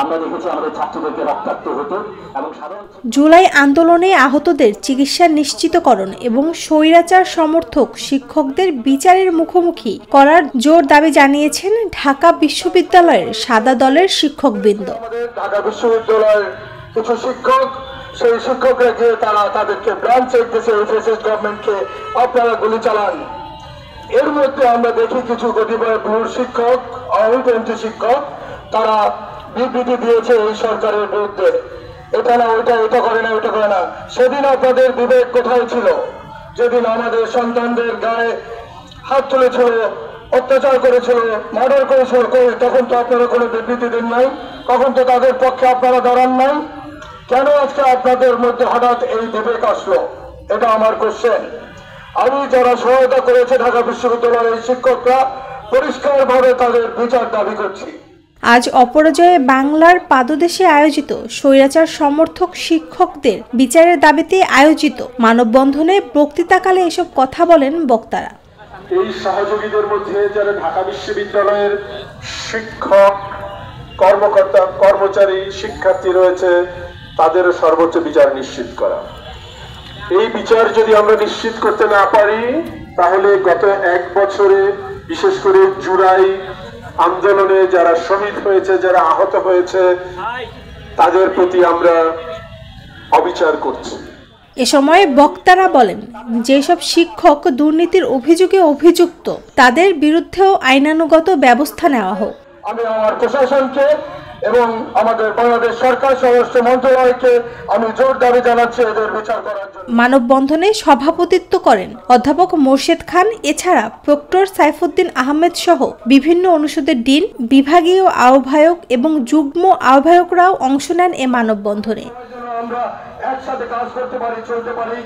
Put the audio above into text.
আমরা দেখেছি আমাদের ছাত্রদেরকে রক্তাক্ত হতে এবং জুলাই আন্দোলনে আহতদের চিকিৎসা নিশ্চিতকরণ এবং স্বৈরাচার সমর্থক শিক্ষকদের বিচারের মুখোমুখি করার জোর দাবি জানিয়েছেন ঢাকা বিশ্ববিদ্যালয়ের সাদা দলের শিক্ষকবৃন্দ। ঢাকা বিশ্ববিদ্যালয়ের কিছু শিক্ষক, সেই শিক্ষকরা গিয়ে তারা তাদেরকে ব্রাঞ্চ চেক দিয়েছে এফএসএস গভর্নমেন্টকে, আপনারা গুলি চালান। এর মধ্যে আমরা দেখি কিছু কতিপয় ভুল শিক্ষক, আউটএন্ট্রি শিক্ষক, তারা বিবৃতি দিয়েছে এই সরকারের বিরুদ্ধে, এটা না ওইটা, এটা করে না ওইটা করে না। সেদিন আপনাদের বিবেক কোথায় ছিল? যেদিন আমাদের সন্তানদের গায়ে হাত তুলেছিল, অত্যাচার করেছিল, মার্ডার করেছিল, তখন তো আপনারা কোনো বিবৃতি দেন নাই, তখন তো তাদের পক্ষে আপনারা দাঁড়ান নাই। কেন আজকে আপনাদের মধ্যে হঠাৎ এই বিবেক আসলো? এটা আমার কোশ্চেন। আমি যারা সহায়তা করেছে ঢাকা বিশ্ববিদ্যালয়ের এই শিক্ষকরা, পরিষ্কারভাবে তাদের বিচার দাবি করছি। আজ অপরাজয়ে বাংলার পাদদেশে আয়োজিত স্বৈরাচার সমর্থক শিক্ষকদের বিচারের দাবিতে আয়োজিত মানববন্ধনে বক্তৃতাকালে এসব কথা বলেন বক্তারা। এই সহযোগীদের মধ্যে যারা ঢাকা বিশ্ববিদ্যালয়ের শিক্ষক, কর্মকর্তা, কর্মচারী, শিক্ষার্থী রয়েছে, তাদের সর্বোচ্চ বিচার নিশ্চিত করা। এই বিচার যদি আমরা নিশ্চিত করতে না পারি, তাহলে গত এক বছরে বিশেষ করে জুলাই আন্দোলনে যারা শহীদ হয়েছে, যারা আহত হয়েছে, তাদের প্রতি আমরা অবিচার করছি। এ সময় বক্তারা বলেন, যেসব শিক্ষক দুর্নীতির অভিযোগে অভিযুক্ত তাদের বিরুদ্ধেও আইনানুগত ব্যবস্থা নেওয়া হোক। আমি আমার প্রশাসনকে এবং আমাদের বাংলাদেশ সরকার স্বরাষ্ট্র মন্ত্রণালয়কে আমি জোর দাবি জানাচ্ছি এদের বিচার করার জন্য। মানববন্ধনে সভাপতিত্ব করেন অধ্যাপক মোর্শেদ খান, এছাড়া প্রক্টর সাইফুদ্দিন আহমেদ সহ বিভিন্ন অনুষদের ডিন, বিভাগীয় আহ্বায়ক এবং যুগ্ম আহ্বায়করাও অংশ নেন এ মানববন্ধনে। আমরা একসাথে কাজ করতে পারি, চলতে পারি।